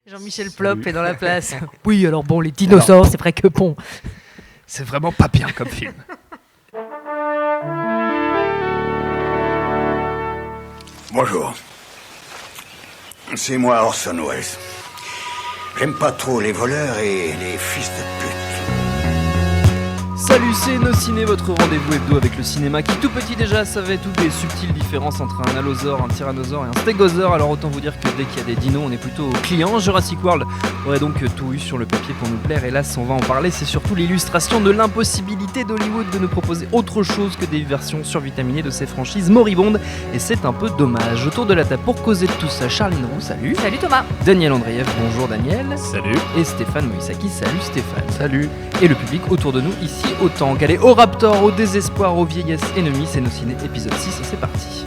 Jean-Michel Plop est dans la place. Oui, alors bon, les dinosaures, c'est vrai que bon. C'est vraiment pas bien comme film. Bonjour. C'est moi Orson Welles. J'aime pas trop les voleurs et les fils de pute. Salut, c'est Nos Ciné, votre rendez-vous hebdo avec le cinéma qui tout petit déjà savait toutes les subtiles différences entre un allosaure, un tyrannosaure et un stégosaure. Alors autant vous dire que dès qu'il y a des dinos, on est plutôt client. Jurassic World aurait donc tout eu sur le papier pour nous plaire. Hélas, on va en parler, c'est surtout l'illustration de l'impossibilité d'Hollywood de nous proposer autre chose que des versions survitaminées de ces franchises moribondes. Et c'est un peu dommage. Autour de la table pour causer de tout ça, Charline Roux, salut. Salut Thomas. Daniel Andreev, bonjour Daniel. Salut. Et Stéphane Moïsaki, salut Stéphane. Salut. Et le public autour de nous ici autant qu'aller au Raptor, au désespoir, aux vieillesses ennemies. C'est Nos Ciné épisode 6 et c'est parti.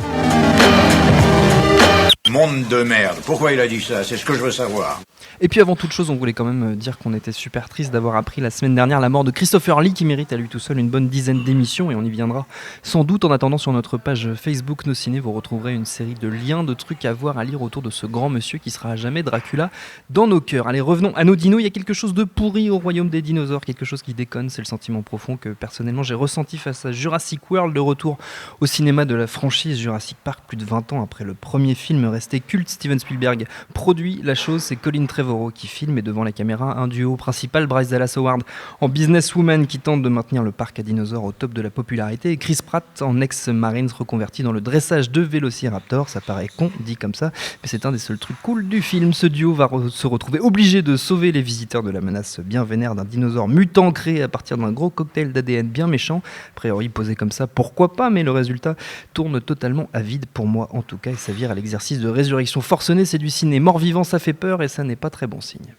Monde de merde. Pourquoi il a dit ça? C'est ce que je veux savoir. Et puis avant toute chose, on voulait quand même dire qu'on était super triste d'avoir appris la semaine dernière la mort de Christopher Lee, qui mérite à lui tout seul une bonne dizaine d'émissions, et on y viendra sans doute. En attendant, sur notre page Facebook Nos Ciné, vous retrouverez une série de liens, de trucs à voir, à lire autour de ce grand monsieur qui sera à jamais Dracula dans nos cœurs. Allez, revenons à nos dinos. Il y a quelque chose de pourri au royaume des dinosaures, quelque chose qui déconne. C'est le sentiment profond que personnellement j'ai ressenti face à Jurassic World, le retour au cinéma de la franchise Jurassic Park plus de 20 ans après le premier film resté culte. Steven Spielberg produit la chose, c'est Colin Trevorrow qui filme, et devant la caméra un duo principal, Bryce Dallas Howard en businesswoman qui tente de maintenir le parc à dinosaures au top de la popularité, et Chris Pratt en ex-Marines reconverti dans le dressage de vélociraptors. Ça paraît con dit comme ça, mais c'est un des seuls trucs cool du film. Ce duo va se retrouver obligé de sauver les visiteurs de la menace bien vénère d'un dinosaure mutant créé à partir d'un gros cocktail d'ADN bien méchant. A priori posé comme ça, pourquoi pas, mais le résultat tourne totalement à vide pour moi en tout cas, et ça vire à l'exercice de résurrection forcenée. C'est du ciné mort-vivant, ça fait peur et ça n'est pas très bon signe.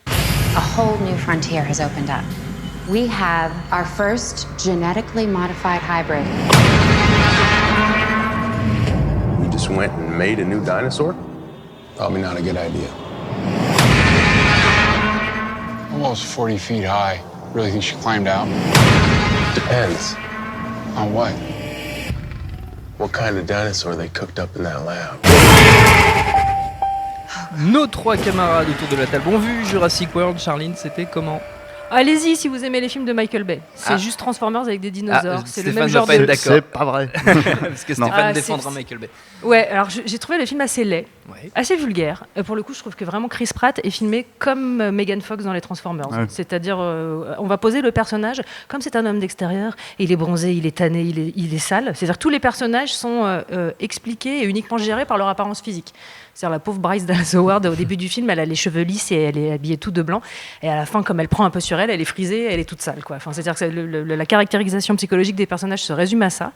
A whole new frontier has opened up. We have our first genetically modified hybrid. You just went and made a new dinosaur? Probably not a good idea. Almost 40 feet high. Really think she climbed out? Depends. On what? What kind of dinosaur they cooked up in that lab? Nos trois camarades autour de la table ont vu Jurassic World. Charline, c'était comment? Allez-y si vous aimez les films de Michael Bay. C'est juste Transformers avec des dinosaures. C'est le même genre de... de... C'est pas vrai. Parce que Stéphane défendra Michael Bay. Ouais, alors j'ai trouvé le film assez laid, Ouais. assez vulgaire. Pour le coup, je trouve que vraiment Chris Pratt est filmé comme Megan Fox dans les Transformers. Ouais. C'est-à-dire, on va poser le personnage comme c'est un homme d'extérieur. Il est bronzé, il est tanné, il est sale. C'est-à-dire que tous les personnages sont expliqués et uniquement gérés par leur apparence physique. C'est-à-dire la pauvre Bryce Dallas Howard, au début du film, elle a les cheveux lisses et elle est habillée tout de blanc. Et à la fin, comme elle prend un peu sur elle est frisée, elle est toute sale, quoi. Enfin, c'est-à-dire que la caractérisation psychologique des personnages se résume à ça.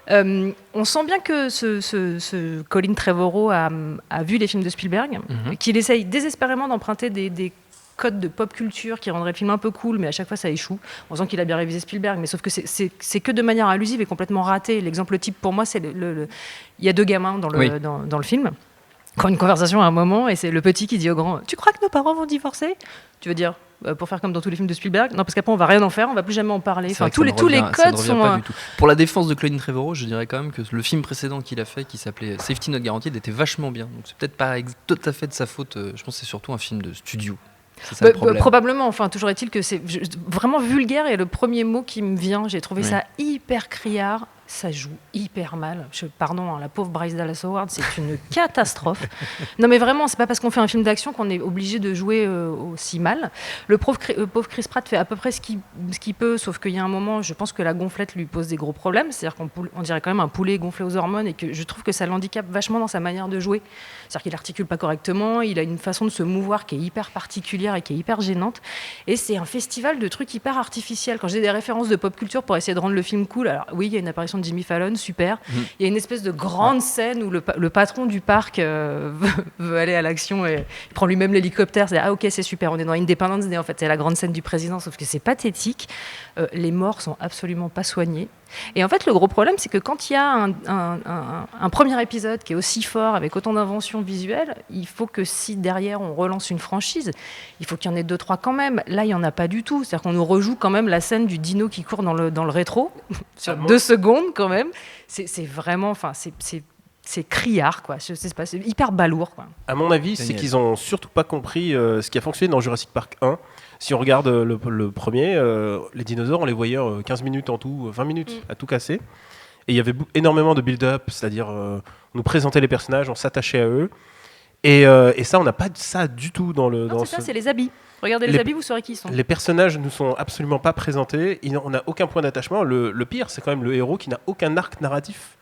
On sent bien que ce Colin Trevorrow a vu les films de Spielberg, qu'il essaye désespérément d'emprunter des codes de pop culture qui rendraient le film un peu cool, mais à chaque fois ça échoue. On sent qu'il a bien révisé Spielberg, mais sauf que c'est que de manière allusive et complètement raté. L'exemple type pour moi, c'est il y a deux gamins dans le film. Quand une conversation à un moment, et c'est le petit qui dit au grand « Tu crois que nos parents vont divorcer ?» Tu veux dire pour faire comme dans tous les films de Spielberg? Non, parce qu'après on va rien en faire, on va plus jamais en parler. Enfin, tous les codes sont... Pas du tout. Pour la défense de Colin Trevorrow, je dirais quand même que le film précédent qu'il a fait, qui s'appelait Safety Not Guaranteed, était vachement bien. Donc c'est peut-être pas tout à fait de sa faute. Je pense que c'est surtout un film de studio. C'est ça le problème. Probablement, enfin, toujours est-il que c'est vraiment vulgaire, et le premier mot qui me vient, j'ai trouvé ça hyper criard. Ça joue hyper mal. Pardon, la pauvre Bryce Dallas Howard, c'est une catastrophe. Non, mais vraiment, c'est pas parce qu'on fait un film d'action qu'on est obligé de jouer aussi mal. Le pauvre Chris Pratt fait à peu près ce qu'il peut, sauf qu'il y a un moment, je pense que la gonflette lui pose des gros problèmes. C'est-à-dire qu'on dirait quand même un poulet gonflé aux hormones, et que je trouve que ça l'handicape vachement dans sa manière de jouer. C'est-à-dire qu'il articule pas correctement, il a une façon de se mouvoir qui est hyper particulière et qui est hyper gênante. Et c'est un festival de trucs hyper artificiels. Quand j'ai des références de pop culture pour essayer de rendre le film cool, alors oui, il y a une apparition de Jimmy Fallon, super. Il y a une espèce de grande scène où le patron du parc veut aller à l'action et il prend lui-même l'hélicoptère. C'est ok, c'est super, on est dans Independence Day en fait, c'est la grande scène du président, sauf que c'est pathétique. Les morts sont absolument pas soignés. Et en fait, le gros problème, c'est que quand il y a un premier épisode qui est aussi fort, avec autant d'inventions visuelles, il faut que si derrière on relance une franchise, il faut qu'il y en ait 2-3 quand même. Là, il n'y en a pas du tout. C'est-à-dire qu'on nous rejoue quand même la scène du dino qui court dans le rétro, sur 2 secondes quand même. C'est vraiment... Enfin, c'est c'est criard, quoi. Je sais pas, c'est hyper balourd, quoi. À mon avis, c'est Génial. qu'ils ont surtout pas compris ce qui a fonctionné dans Jurassic Park 1. Si on regarde le premier, les dinosaures, on les voyait 15 minutes en tout, 20 minutes à tout casser. Et il y avait énormément de build-up, c'est-à-dire on nous présentait les personnages, on s'attachait à eux. Et ça, on n'a pas ça du tout dans le. Non, dans c'est ça, c'est les habits. Regardez les habits, vous saurez qui ils sont. Les personnages ne sont absolument pas présentés. On n'a aucun point d'attachement. Le pire, c'est quand même le héros qui n'a aucun arc narratif.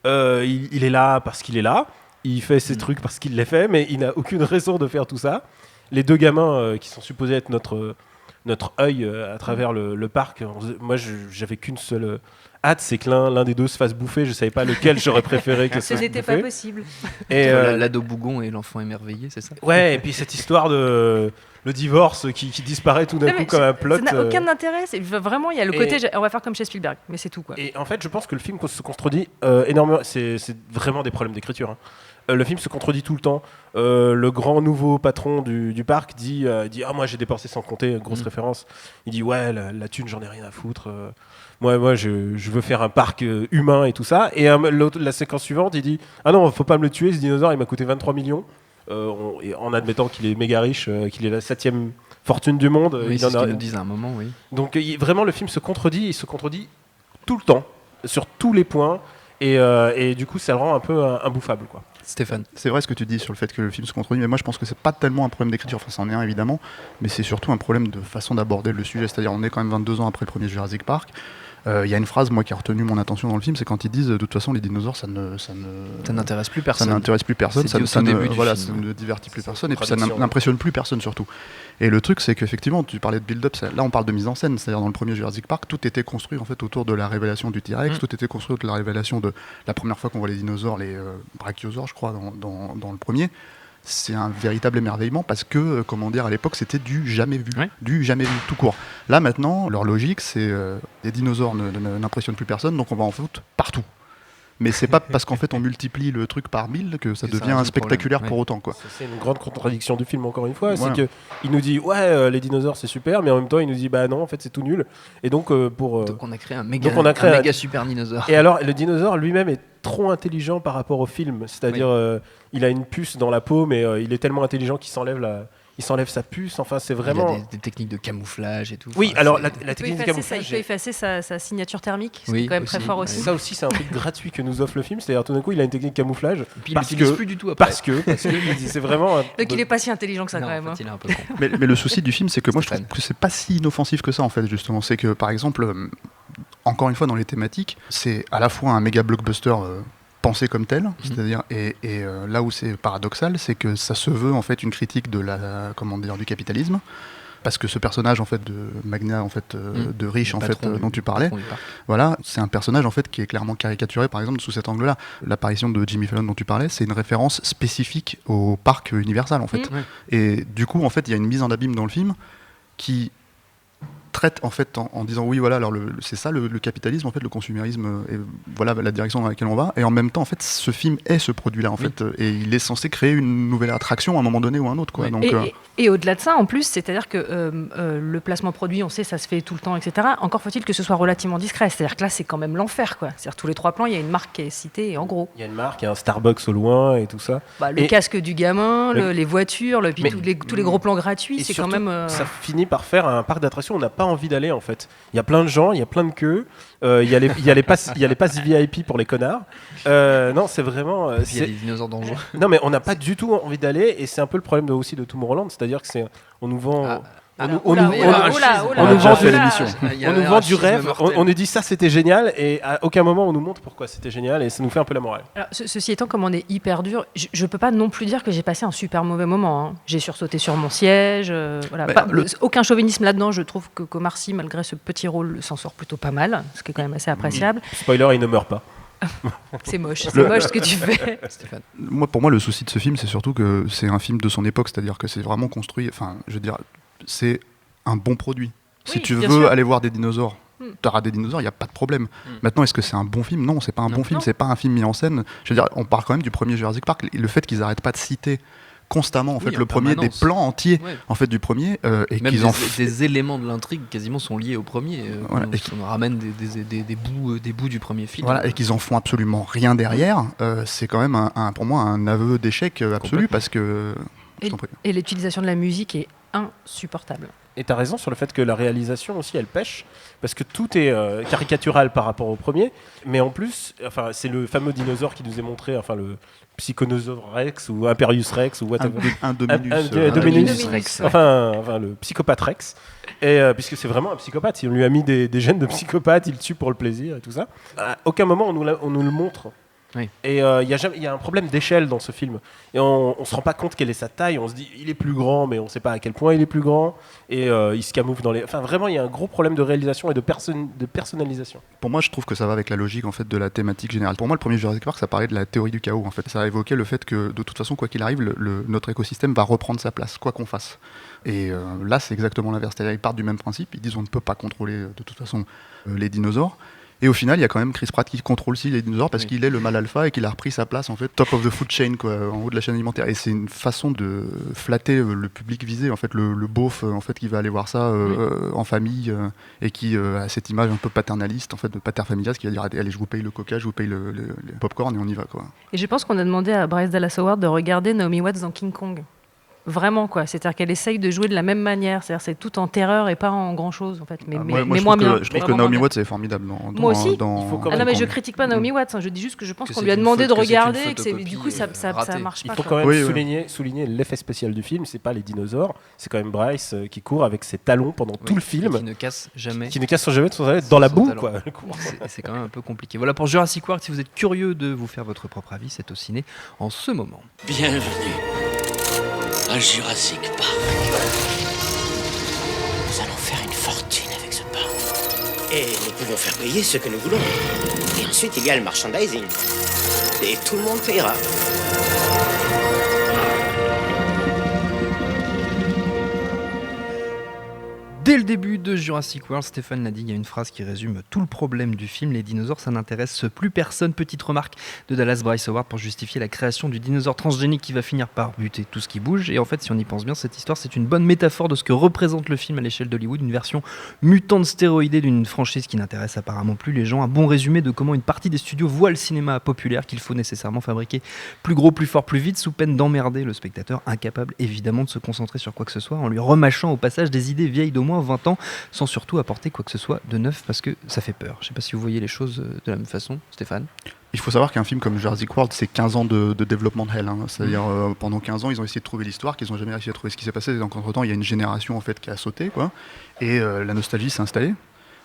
Il est là parce qu'il est là. Il fait ses trucs parce qu'il les fait, mais il n'a aucune raison de faire tout ça. Les deux gamins qui sont supposés être notre œil à travers le parc, moi, j'avais qu'une seule hâte, c'est que l'un des deux se fasse bouffer. Je savais pas lequel j'aurais préféré que Ce ça. n'était pas possible. Et L'ado bougon et l'enfant émerveillé, c'est ça? ouais, et puis cette histoire de le divorce qui disparaît tout d'un Non, coup mais comme un plot. Ça n'a aucun intérêt. Vraiment, il y a le et- côté, on va faire comme chez Spielberg, mais c'est tout, quoi. Et en fait, je pense que le film se contredit énormément. C'est vraiment des problèmes d'écriture. Hein. Le film se contredit tout le temps. Le grand nouveau patron du parc dit ah, moi j'ai dépensé sans compter, grosse référence. Il dit ouais, la thune, j'en ai rien à foutre. Moi je veux faire un parc humain et tout ça. Et la séquence suivante, il dit ah non, faut pas me le tuer, ce dinosaure, il m'a coûté 23 millions. En admettant qu'il est méga riche, qu'il est la 7e fortune du monde. Oui, il c'est en ce a... qu'ils nous disent à un moment, oui. Donc vraiment, le film se contredit, il se contredit tout le temps, sur tous les points. Et du coup, ça le rend un peu imbouffable, quoi. Stéphane. C'est vrai ce que tu dis sur le fait que le film se contredit, mais moi je pense que c'est pas tellement un problème d'écriture, enfin c'en est un évidemment, mais c'est surtout un problème de façon d'aborder le sujet, c'est-à-dire on est quand même 22 ans après le premier Jurassic Park. Il y a une phrase moi qui a retenu mon attention dans le film, c'est quand ils disent de toute façon les dinosaures ça n'intéresse plus ça personne. n'intéresse plus personne, C'est dit au tout début du voilà, film. ça ne divertit plus C'est personne une et puis ça traduction. n'impressionne plus personne surtout. Et le truc c'est qu'effectivement tu parlais de build-up, là on parle de mise en scène, c'est-à-dire dans le premier Jurassic Park tout était construit en fait autour de la révélation du T-Rex, tout était construit autour de la révélation de la première fois qu'on voit les dinosaures, les brachiosaures je crois dans le premier. C'est un véritable émerveillement parce que, comment dire, à l'époque c'était du jamais vu, Ouais. du jamais vu tout court. Là maintenant, leur logique c'est les dinosaures n'impressionnent plus personne, donc on va en foutre partout. Mais c'est pas parce qu'en fait on multiplie le truc par 1000 que ça Que ça devient résout le spectaculaire problème, pour autant quoi. C'est une grande contradiction du film, encore une fois. Voilà. C'est qu'il nous dit ouais, les dinosaures c'est super, mais en même temps il nous dit bah non, en fait c'est tout nul. Et donc Donc on a créé un méga, donc on a créé un un- méga super dinosaure. Et alors, le dinosaure lui-même est trop intelligent par rapport au film. C'est-à-dire, il a une puce dans la peau, mais il est tellement intelligent qu'il s'enlève sa puce. Enfin, c'est Il y vraiment. a des techniques de camouflage et tout. Oui, Enfin, alors c'est- la Il peut technique de effacer, camouflage. il peut effacer sa signature thermique, ce qui Oui, est quand même très aussi. fort Ouais. aussi. Ça aussi, c'est un truc gratuit que nous offre le film. C'est-à-dire, tout d'un coup, il a une technique de camouflage. Et puis il parce l'utilise que- plus du tout après. Parce que c'est vraiment. Donc il est pas si intelligent que ça Non, quand même. en hein. fait, il est un peu con. Mais le souci du film c'est que moi je Stéphane. trouve que c'est pas si inoffensif que ça en fait justement. C'est que par exemple, encore une fois dans les thématiques, c'est à la fois un méga blockbuster pensé comme tel, c'est-à-dire et là où c'est paradoxal, c'est que ça se veut en fait une critique de du capitalisme, parce que ce personnage en fait de Magna en fait de riche en fait dont tu parlais, voilà, c'est un personnage en fait qui est clairement caricaturé par exemple sous cet angle-là. L'apparition de Jimmy Fallon dont tu parlais, c'est une référence spécifique au parc Universal en fait. Et du coup en fait il y a une mise en abîme dans le film qui traite en fait en disant oui voilà alors c'est ça le capitalisme en fait le consumérisme et voilà la direction dans laquelle on va, et en même temps en fait ce film est ce produit là en fait et il est censé créer une nouvelle attraction à un moment donné ou à un autre quoi. Oui. Donc Et au-delà de ça, en plus, c'est-à-dire que le placement produit, on sait, ça se fait tout le temps, etc. Encore faut-il que ce soit relativement discret. C'est-à-dire que là, c'est quand même l'enfer, quoi. C'est-à-dire tous les 3 plans, il y a une marque qui est citée, et en gros. Il y a une marque, il y a un Starbucks au loin et tout ça. Le Et- casque du gamin, Mais- les voitures, puis Mais- tous les gros plans gratuits, Et c'est quand surtout, même. ça finit par faire un parc d'attractions où on n'a pas envie d'aller en fait. Il y a plein de gens, il y a plein de queues, il y a les passes VIP pour les connards. Non, c'est vraiment. Il y a des dinosaures dangereux. Non, mais on n'a pas du tout envie d'aller, et c'est un peu le problème aussi de Tomorrowland, c'est-à-dire que on nous vend. On nous vend du rêve, on nous dit ça c'était génial, et à aucun moment on nous montre pourquoi c'était génial, et ça nous fait un peu la morale. Alors, ceci étant, comme on est hyper dur, je peux pas non plus dire que j'ai passé un super mauvais moment. Hein. J'ai sursauté sur mon siège. Voilà. Aucun chauvinisme là-dedans. Je trouve qu'Omar Sy, malgré ce petit rôle, s'en sort plutôt pas mal, ce qui est quand même assez appréciable. Spoiler, il ne meurt pas. C'est moche ce que tu fais. Stéphane. pour moi le souci de ce film c'est surtout que c'est un film de son époque, c'est-à-dire que c'est vraiment construit, enfin je veux dire c'est un bon produit. Si Oui, tu bien veux sûr. aller voir des dinosaures, t'auras des dinosaures, il n'y a pas de problème. Maintenant, est-ce que c'est un bon film ? Non, c'est pas un bon film, c'est pas un film mis en scène. Je veux dire, on parle quand même du premier Jurassic Park. Le fait qu'ils n'arrêtent pas de citer constamment en fait en le premier, des permanence. plans entiers Ouais. en fait du premier et Même qu'ils des éléments de l'intrigue quasiment sont liés au premier. Voilà, On, et on ramène des bouts du premier film. voilà, et qu'ils en font absolument rien derrière, c'est quand même pour moi un aveu d'échec absolu Complètement. parce que je Et, t'en prie. et l'utilisation de la musique est insupportable. Et t'as raison sur le fait que la réalisation aussi, elle pêche, parce que tout est caricatural par rapport au premier, mais en plus, enfin, c'est le fameux dinosaure qui nous est montré, enfin le Psychonosaure Rex ou Imperius Rex ou whatever. Un Dominus, Dominus Rex, enfin, le psychopathe Rex, et puisque c'est vraiment un psychopathe, on lui a mis des gènes de psychopathe, il tue pour le plaisir et tout ça. À aucun moment on nous le montre. Oui. Et il y a un problème d'échelle dans ce film. Et on se rend pas compte quelle est sa taille. On se dit il est plus grand, mais on sait pas à quel point il est plus grand. Et il se camoufle dans les. Enfin, vraiment, il y a un gros problème de réalisation et de personnalisation. Pour moi, je trouve que ça va avec la logique en fait de la thématique générale. Pour moi, le premier Jurassic Park, ça parlait de la théorie du chaos. En fait, ça évoquait le fait que de toute façon, quoi qu'il arrive, notre écosystème va reprendre sa place, quoi qu'on fasse. Et là, c'est exactement l'inverse. C'est-à-dire, ils partent du même principe. Ils disent on ne peut pas contrôler de toute façon les dinosaures. Et au final, il y a quand même Chris Pratt qui contrôle aussi les dinosaures parce qu'il est le mâle alpha et qu'il a repris sa place en fait top of the food chain, quoi, en haut de la chaîne alimentaire. Et c'est une façon de flatter le public visé, en fait, le beauf en fait qui va aller voir ça en famille et qui a cette image un peu paternaliste, en fait, de pater familias, qui va dire allez, je vous paye le coca, je vous paye le popcorn et on y va, quoi. Et je pense qu'on a demandé à Bryce Dallas Howard de regarder Naomi Watts dans King Kong. Vraiment, quoi. C'est-à-dire qu'elle essaye de jouer de la même manière. C'est-à-dire c'est tout en terreur et pas en grand-chose, en fait. Mais Moi, moins bien. je trouve que Vraiment Naomi moins Watts est formidable dans Moi aussi. Il faut quand Ah non, mais je Kong. critique pas Naomi Watts. Je dis juste que je pense Que qu'on c'est lui a une demandé de faute- que c'est une regarder et que photocopie, du coup, ça ratée. marche Il pas. faut quoi. quand même Oui, souligner l'effet spécial du film. C'est pas les dinosaures, c'est quand même Bryce qui court avec ses talons pendant tout le Et film, qui ne casse jamais. qui ne casse jamais de son arrêt dans la Son boue, talon. quoi. C'est quand même un peu compliqué. Voilà pour Jurassic World. Si vous êtes curieux de vous faire votre propre avis, c'est au ciné en ce moment. Bienvenue à Jurassic Park. Nous allons faire une fortune avec ce parc. Et nous pouvons faire payer ce que nous voulons. Et ensuite, il y a le merchandising. Et tout le monde payera. Dès le début de Jurassic World, Stéphane l'a dit, il y a une phrase qui résume tout le problème du film. Les dinosaures, ça n'intéresse plus personne. Petite remarque de Dallas Bryce Howard pour justifier la création du dinosaure transgénique qui va finir par buter tout ce qui bouge. Et en fait, si on y pense bien, cette histoire, c'est une bonne métaphore de ce que représente le film à l'échelle d'Hollywood. Une version mutante stéroïdée d'une franchise qui n'intéresse apparemment plus les gens. Un bon résumé de comment une partie des studios voit le cinéma populaire qu'il faut nécessairement fabriquer plus gros, plus fort, plus vite, sous peine d'emmerder le spectateur, incapable évidemment de se concentrer sur quoi que ce soit, en lui remâchant au passage des idées vieilles d'au moins 20 ans, sans surtout apporter quoi que ce soit de neuf, parce que ça fait peur. Je sais pas si vous voyez les choses de la même façon, Stéphane. Il faut savoir qu'un film comme Jurassic World, c'est 15 ans de développement de hell. C'est-à-dire, pendant 15 ans, ils ont essayé de trouver l'histoire, qu'ils n'ont jamais réussi à trouver ce qui s'est passé. Donc, entre-temps, il y a une génération en fait, qui a sauté, quoi. Et la nostalgie s'est installée.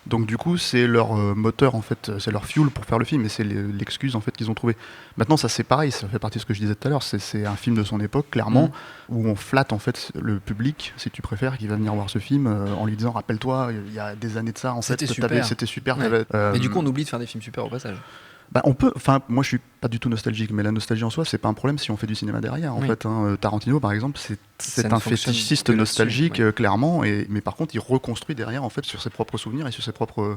Donc, du coup, c'est leur moteur, en fait, c'est leur fuel pour faire le film. Et c'est l'excuse, en fait, qu'ils ont trouvé. Maintenant, ça, c'est pareil. Ça fait partie de ce que je disais tout à l'heure. C'est un film de son époque, clairement, où on flatte, en fait, le public, si tu préfères, qui va venir voir ce film, en lui disant, rappelle-toi, il y a des années de ça, en fait, c'était super. Ouais. Mais du coup, on oublie de faire des films super au passage. Bah, on peut, enfin, moi je suis pas du tout nostalgique, mais la nostalgie en soi, c'est pas un problème si on fait du cinéma derrière. En fait, Tarantino, par exemple, c'est un fétichiste nostalgique, clairement, mais par contre, il reconstruit derrière, en fait, sur ses propres souvenirs et sur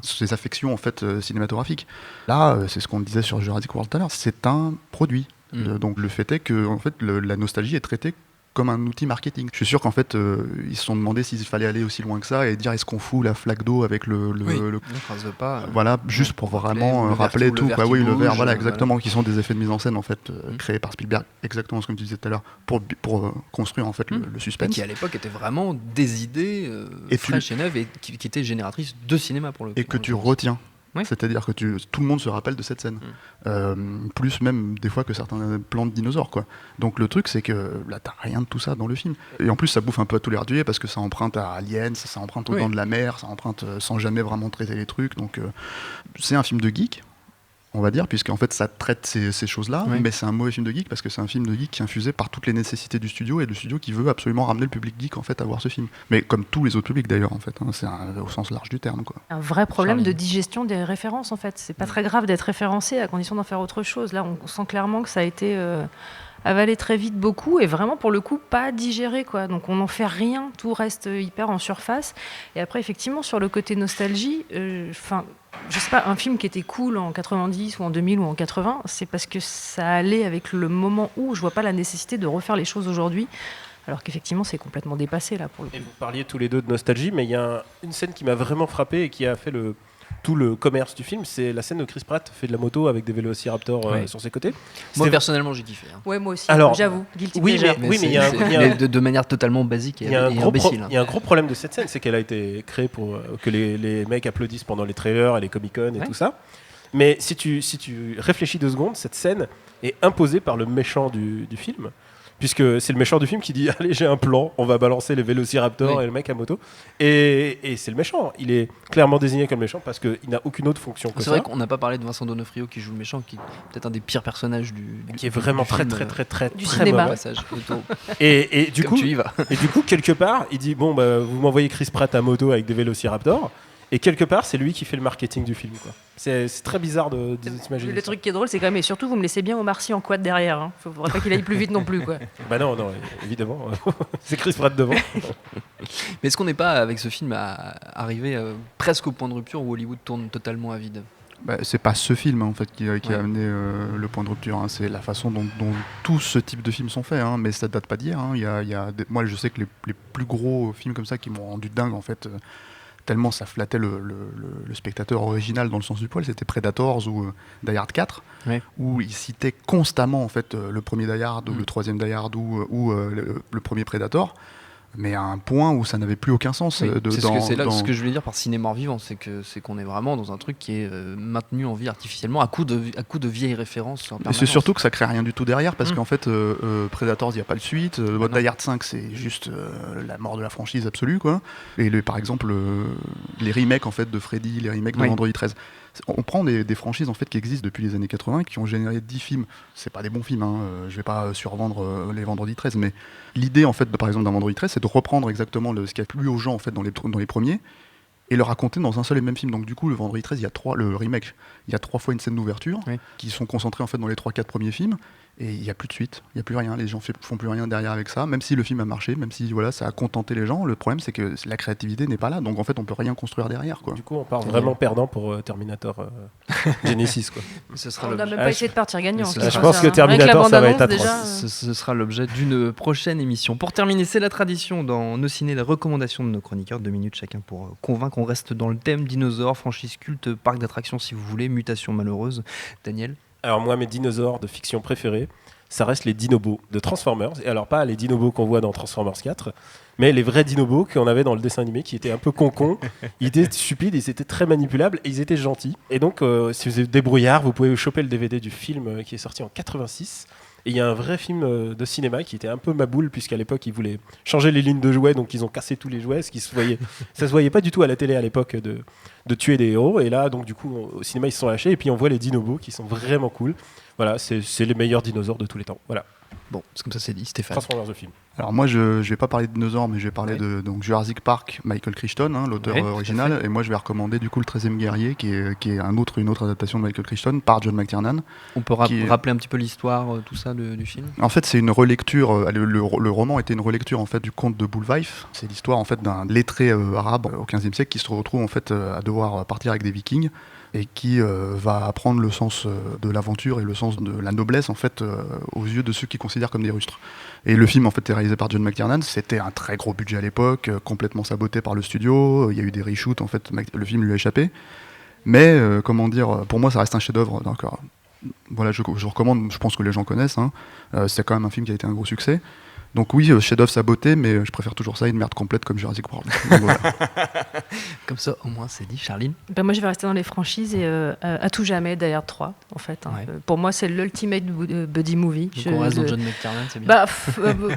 ses affections, en fait, cinématographiques. Là, c'est ce qu'on disait sur Jurassic World tout à l'heure, c'est un produit. Donc le fait est que, en fait, la nostalgie est traitée comme un outil marketing. Je suis sûr qu'en fait, ils se sont demandé s'il fallait aller aussi loin que ça et dire est-ce qu'on fout la flaque d'eau avec le voilà, juste pour vraiment rappeler tout. Oui, le verre, voilà, exactement, qui sont des effets de mise en scène en fait créés par Spielberg, exactement ce que tu disais tout à l'heure, pour construire en fait le suspense. Et qui à l'époque étaient vraiment des idées fraîches et neuves et qui étaient génératrices de cinéma pour le coup. Et que tu retiens. C'est-à-dire que tout le monde se rappelle de cette scène. Plus même des fois que certains plans de dinosaures, quoi. Donc le truc, c'est que là, t'as rien de tout ça dans le film. Et en plus, ça bouffe un peu à tous les radiers parce que ça emprunte à Aliens, ça emprunte aux Dents de la Mer, ça emprunte sans jamais vraiment traiter les trucs. Donc c'est un film de geek, on va dire, puisqu'en fait ça traite ces choses-là, mais c'est un mauvais film de geek parce que c'est un film de geek qui est infusé par toutes les nécessités du studio et le studio qui veut absolument ramener le public geek en fait à voir ce film. Mais comme tous les autres publics d'ailleurs en fait, c'est au sens large du terme, quoi. Un vrai problème de digestion des références en fait. C'est pas très grave d'être référencé à condition d'en faire autre chose. Là, on sent clairement que ça a été avalé très vite beaucoup et vraiment pour le coup pas digéré quoi. Donc on n'en fait rien, tout reste hyper en surface. Et après effectivement sur le côté nostalgie, je sais pas, un film qui était cool en 90 ou en 2000 ou en 80, c'est parce que ça allait avec le moment où je vois pas la nécessité de refaire les choses aujourd'hui. Alors qu'effectivement, c'est complètement dépassé là pour le coup. Et vous parliez tous les deux de nostalgie, mais il y a une scène qui m'a vraiment frappé et qui a fait tout le commerce du film, c'est la scène où Chris Pratt fait de la moto avec des vélociraptors sur ses côtés. Moi personnellement, j'ai kiffé. Ouais, moi aussi. Alors, j'avoue, guilty oui, pleasure. mais il y a de manière totalement basique et imbécile. Il y a un gros problème de cette scène, c'est qu'elle a été créée pour que les mecs applaudissent pendant les trailers et les Comic-Con et tout ça. Mais si tu réfléchis 2 secondes, cette scène est imposée par le méchant du film. Puisque c'est le méchant du film qui dit allez j'ai un plan, on va balancer les vélociraptors et le mec à moto et c'est le méchant, il est clairement désigné comme méchant parce qu'il n'a aucune autre fonction que ça. C'est vrai qu'on n'a pas parlé de Vincent D'Onofrio qui joue le méchant, qui est peut-être un des pires personnages qui est vraiment très cinéma. Et du coup tu y vas. Et du coup quelque part il dit bon bah vous m'envoyez Chris Pratt à moto avec des vélociraptors. Et quelque part, c'est lui qui fait le marketing du film, quoi. C'est très bizarre de s'imaginer. Le truc qui est drôle, c'est quand même, et surtout, vous me laissez bien Omar Sy en quad derrière. Hein. Faudrait pas qu'il aille plus vite non plus, quoi. Bah non, évidemment. C'est Chris Pratt devant. Mais est-ce qu'on n'est pas, avec ce film, arrivé presque au point de rupture où Hollywood tourne totalement à vide ? C'est pas ce film en fait qui a amené le point de rupture, hein. C'est la façon dont tout ce type de films sont faits, hein. Mais ça date pas d'hier, hein. Moi je sais que les plus gros films comme ça qui m'ont rendu dingue en fait, tellement ça flattait le spectateur original dans le sens du poil, c'était Predators ou Die Hard 4, où il citait constamment en fait le premier Die Hard ou le troisième Die Hard ou le premier Predator, mais à un point où ça n'avait plus aucun sens. C'est ce que je voulais dire par cinéma vivant, c'est qu'on est vraiment dans un truc qui est maintenu en vie artificiellement à coup de vieilles références. Et c'est surtout que ça crée rien du tout derrière, parce qu'en fait Predators, il n'y a pas de suite, Die Hard 5 c'est juste la mort de la franchise absolue, quoi. Et par exemple les remakes en fait de Freddy, les remakes de Vendredi 13, on prend des franchises en fait qui existent depuis les années 80 qui ont généré 10 films. C'est pas des bons films, hein. Je vais pas survendre les Vendredi 13, mais l'idée en fait par exemple d'un Vendredi 13, c'est de reprendre exactement ce qui a plu aux gens en fait dans les premiers et le raconter dans un seul et même film. Donc du coup le Vendredi 13, le remake, il y a 3 fois une scène d'ouverture qui sont concentrées en fait dans les 3-4 premiers films. Et il n'y a plus de suite, il n'y a plus rien, les gens font plus rien derrière avec ça, même si le film a marché, même si ça a contenté les gens, le problème c'est que la créativité n'est pas là, donc en fait on peut rien construire derrière, quoi. Du coup on part vraiment perdant pour Terminator Genesis, quoi. On n'a même pas essayé de partir gagnant. Je pense que Terminator ça va être atroce. Ce sera l'objet d'une prochaine émission. Pour terminer, c'est la tradition dans nos ciné, la recommandation de nos chroniqueurs, 2 minutes chacun pour convaincre. On reste dans le thème dinosaures, franchise culte, parc d'attractions si vous voulez, mutation malheureuse. Daniel ? Alors moi, mes dinosaures de fiction préférés, ça reste les dinobos de Transformers. Et alors pas les dinobos qu'on voit dans Transformers 4, mais les vrais dinobos qu'on avait dans le dessin animé, qui étaient un peu concons. Ils étaient stupides, ils étaient très manipulables et ils étaient gentils. Et donc, si vous êtes débrouillard, vous pouvez choper le DVD du film qui est sorti en 86. Et il y a un vrai film de cinéma qui était un peu ma boule, puisqu'à l'époque, ils voulaient changer les lignes de jouets, donc ils ont cassé tous les jouets, ça se voyait pas du tout à la télé à l'époque de tuer des héros. Et là, donc du coup, au cinéma, ils se sont lâchés, et puis on voit les dinobos qui sont vraiment cool. Voilà, c'est les meilleurs dinosaures de tous les temps. Voilà. Bon, c'est comme ça, c'est dit. Stéphane. Transformers, le film. Alors moi, je vais pas parler de dinosaures, mais je vais parler de Jurassic Park, Michael Crichton, hein, l'auteur original, et moi je vais recommander du coup le 13e guerrier, qui est une autre adaptation de Michael Crichton par John McTiernan. On peut rappeler un petit peu l'histoire, tout ça du film. En fait, c'est une relecture. Le roman était une relecture en fait du conte de Beowulf. C'est l'histoire en fait d'un lettré arabe au 15e siècle qui se retrouve en fait à devoir partir avec des Vikings, et qui va apprendre le sens de l'aventure et le sens de la noblesse en fait aux yeux de ceux qui considèrent comme des rustres. Et le film en fait est réalisé par John McTiernan. C'était un très gros budget à l'époque, complètement saboté par le studio. Il y a eu des reshoots, en fait, le film lui a échappé. Mais comment dire, pour moi ça reste un chef-d'œuvre. Donc voilà, je recommande. Je pense que les gens connaissent. Hein. C'est quand même un film qui a été un gros succès. Donc oui, chef-d'œuvre saboté, mais je préfère toujours ça à une merde complète comme Jurassic World. Donc, voilà. Comme ça, au moins, c'est dit. Charline ? Moi, je vais rester dans les franchises et à tout jamais, Die Hard 3, en fait. Hein. Pour moi, c'est l'ultimate buddy movie. Donc on reste dans John McTiernan, c'est bien.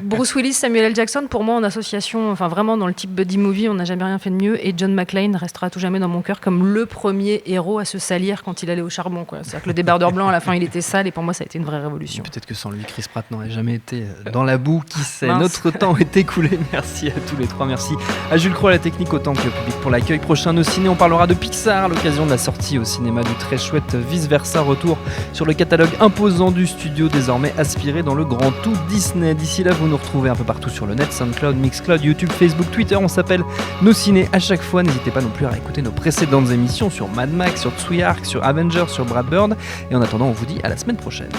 Bruce Willis, Samuel L. Jackson, pour moi, en association, enfin vraiment dans le type buddy movie, on n'a jamais rien fait de mieux. Et John McClane restera à tout jamais dans mon cœur comme le premier héros à se salir quand il allait au charbon, quoi. C'est-à-dire que le débardeur blanc, à la fin, il était sale, et pour moi, ça a été une vraie révolution. Peut-être que sans lui, Chris Pratt n'aurait jamais été dans la boue, qui c'est notre temps est écoulé. Merci à tous les trois. Merci à Jules Croix à la technique autant que le public pour l'accueil. Prochain Nos Ciné, on parlera de Pixar à l'occasion de la sortie au cinéma du très chouette Vice Versa. Retour sur le catalogue imposant du studio désormais aspiré dans le grand tout Disney. D'ici là, vous nous retrouvez un peu partout sur le net, SoundCloud, Mixcloud, YouTube, Facebook, Twitter. On s'appelle Nos Ciné à chaque fois. N'hésitez pas non plus à écouter nos précédentes émissions sur Mad Max, sur Tsuyark, sur Avengers, sur Brad Bird. Et en attendant, on vous dit à la semaine prochaine.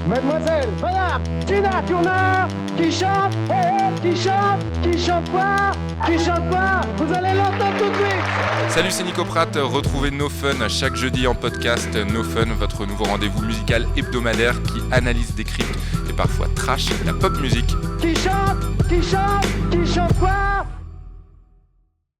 Mademoiselle, madame, Tina Turner, qui chante, qui chante pas, vous allez l'entendre tout de suite. Salut, c'est Nico Pratt, retrouvez No Fun chaque jeudi en podcast. No Fun, votre nouveau rendez-vous musical hebdomadaire qui analyse, décrypte et parfois trash la pop musique. Qui chante,